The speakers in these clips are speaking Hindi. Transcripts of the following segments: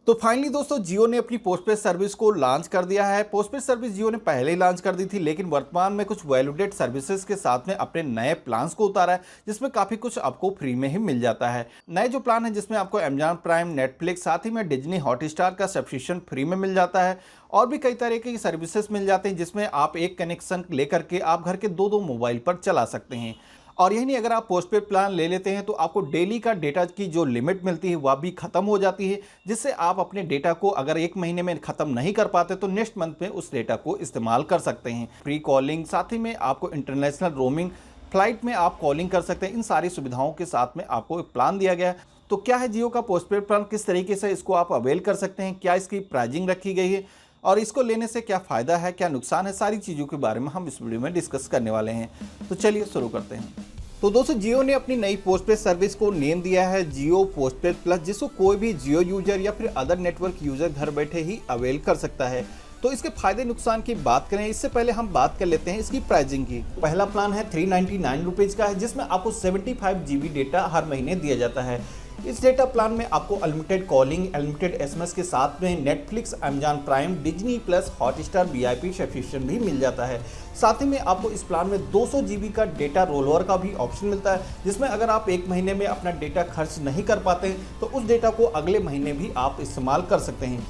तो फाइनली दोस्तों जियो ने अपनी पोस्टपेड सर्विस को लॉन्च कर दिया है। पोस्टपेड सर्विस जियो ने पहले ही लॉन्च कर दी थी, लेकिन वर्तमान में कुछ वैल्यूडेड सर्विसेज के साथ में अपने नए प्लान्स को उतारा है, जिसमें काफ़ी कुछ आपको फ्री में ही मिल जाता है। नए जो प्लान है जिसमें आपको अमेजॉन प्राइम, नेटफ्लिक्स, साथ ही में डिज्नी हॉटस्टार का सब्सक्रिप्शन फ्री में मिल जाता है और भी कई तरह की सर्विसेज मिल जाते हैं, जिसमें आप एक कनेक्शन लेकर के आप घर के दो मोबाइल पर चला सकते हैं। और यही नहीं, अगर आप पोस्टपेड प्लान ले लेते हैं तो आपको डेली का डेटा की जो लिमिट मिलती है वह भी ख़त्म हो जाती है, जिससे आप अपने डेटा को अगर एक महीने में ख़त्म नहीं कर पाते तो नेक्स्ट मंथ में उस डेटा को इस्तेमाल कर सकते हैं। फ्री कॉलिंग, साथ ही में आपको इंटरनेशनल रोमिंग, फ्लाइट में आप कॉलिंग कर सकते हैं। इन सारी सुविधाओं के साथ में आपको एक प्लान दिया गया है। तो क्या है जियो का पोस्टपेड प्लान, किस तरीके से इसको आप अवेल कर सकते हैं, क्या इसकी प्राइजिंग रखी गई है और इसको लेने से क्या फ़ायदा है, क्या नुकसान है, सारी चीज़ों के बारे में हम इस वीडियो में डिस्कस करने वाले हैं। तो चलिए शुरू करते हैं। तो दोस्तों जियो ने अपनी नई पोस्टपेड सर्विस को नेम दिया है जियो पोस्टपेड प्लस, जिसको कोई भी जियो यूजर या फिर अदर नेटवर्क यूजर घर बैठे ही अवेल कर सकता है। तो इसके फायदे नुकसान की बात करें इससे पहले हम बात कर लेते हैं इसकी प्राइसिंग की। पहला प्लान है 399 रुपीज़ का है, जिसमें आपको 75 GB डेटा हर महीने दिया जाता है। इस डेटा प्लान में आपको अनलिमिटेड कॉलिंग, अनलिमिटेड एसएमएस के साथ में Netflix, Amazon prime, Disney plus, Hotstar VIP subscription भी मिल जाता है। साथ ही में आपको इस प्लान में 200 GB का डेटा रोलओवर का भी ऑप्शन मिलता है, जिसमें अगर आप एक महीने में अपना डेटा खर्च नहीं कर पाते तो उस डेटा को अगले महीने भी आप इस्तेमाल कर सकते हैं।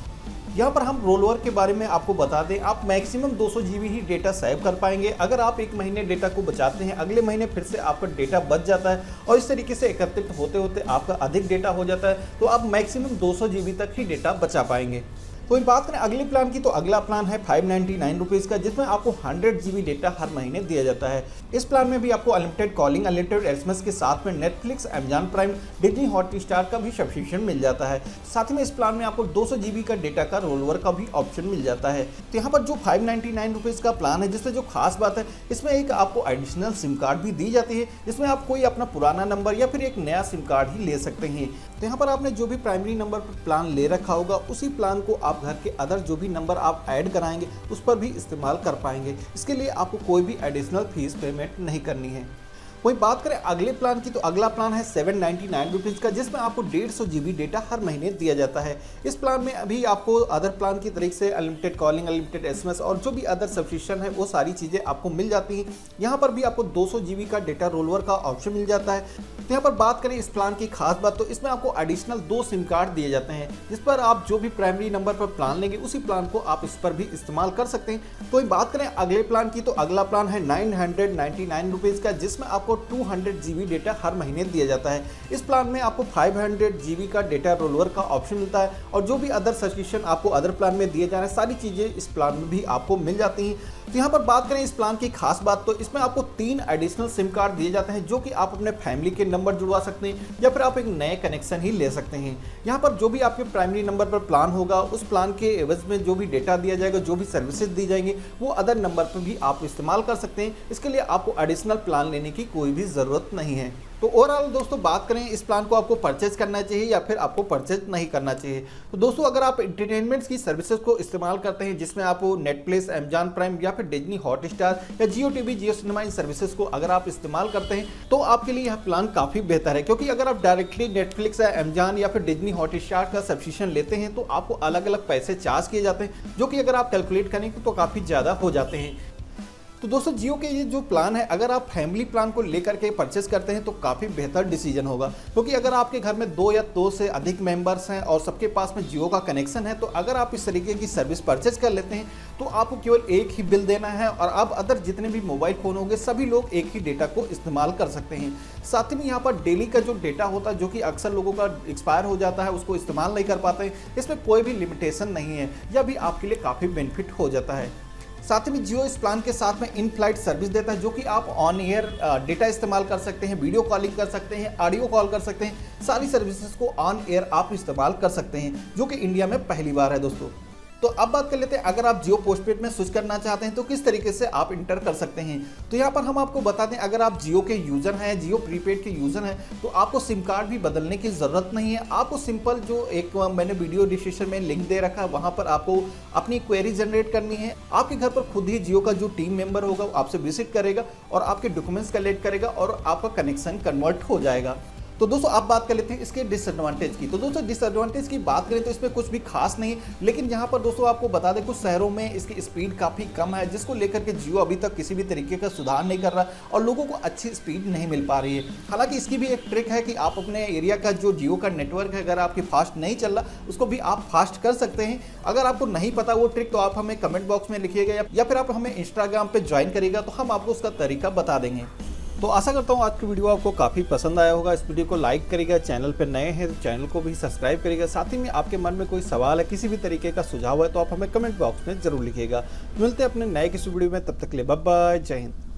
यहाँ पर हम रोलओवर के बारे में आपको बता दें, आप मैक्सिमम 200 GB ही डेटा सेव कर पाएंगे। अगर आप एक महीने डेटा को बचाते हैं, अगले महीने फिर से आपका डेटा बच जाता है और इस तरीके से एकत्रित होते होते आपका अधिक डेटा हो जाता है, तो आप मैक्सिमम 200 GB तक ही डेटा बचा पाएंगे। तो इन बात करें अगले प्लान की, तो अगला प्लान है 599 रुपीज़ का, जिसमें आपको 100 GB डेटा हर महीने दिया जाता है। इस प्लान में भी आपको अनलिमिटेड कॉलिंग, अनलिमिटेड एसएमएस के साथ में Netflix, Amazon prime, Disney Hotstar का भी सब्सक्रिप्शन मिल जाता है। साथ ही में इस प्लान में आपको 200 GB का डेटा का रोलओवर का भी ऑप्शन मिल जाता है। तो यहाँ पर जो 599 रुपीज़ का प्लान है, जिसमें जो खास बात है, इसमें एक आपको एडिशनल सिम कार्ड भी दी जाती है, जिसमें आप कोई अपना पुराना नंबर या फिर एक नया सिम कार्ड ही ले सकते हैं। तो यहाँ पर आपने जो भी प्राइमरी नंबर पर प्लान ले रखा होगा, उसी प्लान को आप घर के अदर जो भी नंबर आप ऐड कराएंगे उस पर भी इस्तेमाल कर पाएंगे। इसके लिए आपको कोई भी एडिशनल फीस पेमेंट नहीं करनी है। वहीं बात करें अगले प्लान की, तो अगला प्लान है 799 रुपीज़ का, जिसमें आपको 150 GB डेटा हर महीने दिया जाता है। इस प्लान में अभी आपको अदर प्लान की तरीके से अनलिमिटेड कॉलिंग, अनलिमिटेड एसएमएस और जो भी अदर सब्सक्रिप्शन है वो सारी चीज़ें आपको मिल जाती हैं। यहाँ पर भी आपको 200 GB का डेटा रोलओवर का ऑप्शन मिल जाता है। तो यहाँ पर बात करें इस प्लान की खास बात, तो इसमें आपको एडिशनल 2 सिम कार्ड दिए जाते हैं, जिस पर आप जो भी प्राइमरी नंबर पर प्लान लेंगे उसी प्लान को आप इस पर भी इस्तेमाल कर सकते हैं। तो बात करें अगले प्लान की, तो अगला प्लान है 999 रुपीज़ का, जिसमें आपको 200 GB डेटा हर महीने दिया जाता है। इस प्लान में आपको 500 GB का डेटा रोलओवर का ऑप्शन मिलता है और जो भी अदर सब्सक्रिप्शन आपको अदर प्लान में दिए जा रहे हैं सारी चीज़ें इस प्लान में भी आपको मिल जाती हैं। तो यहाँ पर बात करें इस प्लान की खास बात, तो इसमें आपको 3 एडिशनल सिम कार्ड दिए जाते हैं, जो कि आप अपने फैमिली के नंबर जुड़वा सकते हैं या फिर आप एक नए कनेक्शन ही ले सकते हैं। यहाँ पर जो भी आपके प्राइमरी नंबर पर प्लान होगा, उस प्लान के एवज में जो भी डेटा दिया जाएगा, जो भी सर्विसेज दी जाएंगी, वो अदर नंबर पर भी आप इस्तेमाल कर सकते हैं। इसके लिए आपको एडिशनल प्लान लेने की कोई भी ज़रूरत नहीं है। तो ओवरऑल दोस्तों बात करें इस प्लान को आपको परचेज करना चाहिए या फिर आपको परचेज नहीं करना चाहिए। तो दोस्तों अगर आप एंटरटेनमेंट की सर्विसेज को इस्तेमाल करते हैं, जिसमें आप नेटफ्लिक्स, अमेजॉन प्राइम या फिर डिज्नी हॉटस्टार या जियो टीवी, जियो सिनेमा, इन सर्विसेज को अगर आप इस्तेमाल करते हैं तो आपके लिए यह प्लान काफ़ी बेहतर है, क्योंकि अगर आप डायरेक्टली नेटफ्लिक्स या अमेजॉन या फिर डिज्नी हॉटस्टार का सब्सक्रिप्शन लेते हैं तो आपको अलग अलग पैसे चार्ज किए जाते हैं, जो कि अगर आप कैलकुलेट करेंगे तो काफ़ी ज़्यादा हो जाते हैं। तो दोस्तों जियो के ये जो प्लान है, अगर आप फैमिली प्लान को लेकर के परचेस करते हैं तो काफ़ी बेहतर डिसीजन होगा, क्योंकि अगर आपके घर में 2 या 2 से अधिक मेंबर्स हैं और सबके पास में जियो का कनेक्शन है, तो अगर आप इस तरीके की सर्विस परचेस कर लेते हैं तो आपको केवल एक ही बिल देना है और अब अदर जितने भी मोबाइल फ़ोन होंगे सभी लोग एक ही डेटा को इस्तेमाल कर सकते हैं। साथ ही में यहाँ पर डेली का जो डेटा होता है, जो कि अक्सर लोगों का एक्सपायर हो जाता है, उसको इस्तेमाल नहीं कर पाते हैं, इसमें कोई भी लिमिटेशन नहीं है। यह भी आपके लिए काफ़ी बेनिफिट हो जाता है। साथ ही में जियो इस प्लान के साथ में इन फ्लाइट सर्विस देता है, जो कि आप ऑन एयर डेटा इस्तेमाल कर सकते हैं, वीडियो कॉलिंग कर सकते हैं, ऑडियो कॉल कर सकते हैं। सारी सर्विसेज को ऑन एयर आप इस्तेमाल कर सकते हैं, जो कि इंडिया में पहली बार है दोस्तों। तो अब बात कर लेते हैं अगर आप जियो पोस्टपेड में स्विच करना चाहते हैं तो किस तरीके से आप इंटर कर सकते हैं। तो यहाँ पर हम आपको बता दें, अगर आप जियो के यूज़र हैं, जियो प्रीपेड के यूज़र हैं, तो आपको सिम कार्ड भी बदलने की ज़रूरत नहीं है। आपको सिंपल जो एक मैंने वीडियो डिस्क्रिप्शन में लिंक दे रखा है, वहाँ पर आपको अपनी क्वेरी जनरेट करनी है। आपके घर पर खुद ही जियो का जो टीम मेंबर होगा आपसे विजिट करेगा और आपके डॉक्यूमेंट्स कलेक्ट करेगा और आपका कनेक्शन कन्वर्ट हो जाएगा। तो दोस्तों आप बात कर लेते हैं इसके डिसएडवांटेज की। तो दोस्तों डिसएडवांटेज की बात करें तो इसमें कुछ भी खास नहीं, लेकिन यहाँ पर दोस्तों आपको बता दें कुछ शहरों में इसकी स्पीड काफ़ी कम है, जिसको लेकर के जियो अभी तक किसी भी तरीके का सुधार नहीं कर रहा और लोगों को अच्छी स्पीड नहीं मिल पा रही है। हालांकि इसकी भी एक ट्रिक है कि आप अपने एरिया का जो जियो का नेटवर्क है, अगर आपकी फास्ट नहीं चल रहा उसको भी आप फास्ट कर सकते हैं। अगर आपको नहीं पता वो ट्रिक तो आप हमें कमेंट बॉक्स में लिखिएगा या फिर आप हमें इंस्टाग्राम पे ज्वाइन करिएगा, तो हम आपको उसका तरीका बता देंगे। तो आशा करता हूँ आज की वीडियो आपको काफ़ी पसंद आया होगा। इस वीडियो को लाइक करिएगा, चैनल पर नए हैं तो चैनल को भी सब्सक्राइब करिएगा। साथ ही में आपके मन में कोई सवाल है, किसी भी तरीके का सुझाव है तो आप हमें कमेंट बॉक्स में जरूर लिखिएगा। मिलते हैं अपने नए किसी वीडियो में, तब तक के लिए बाय बाय, जय हिंद।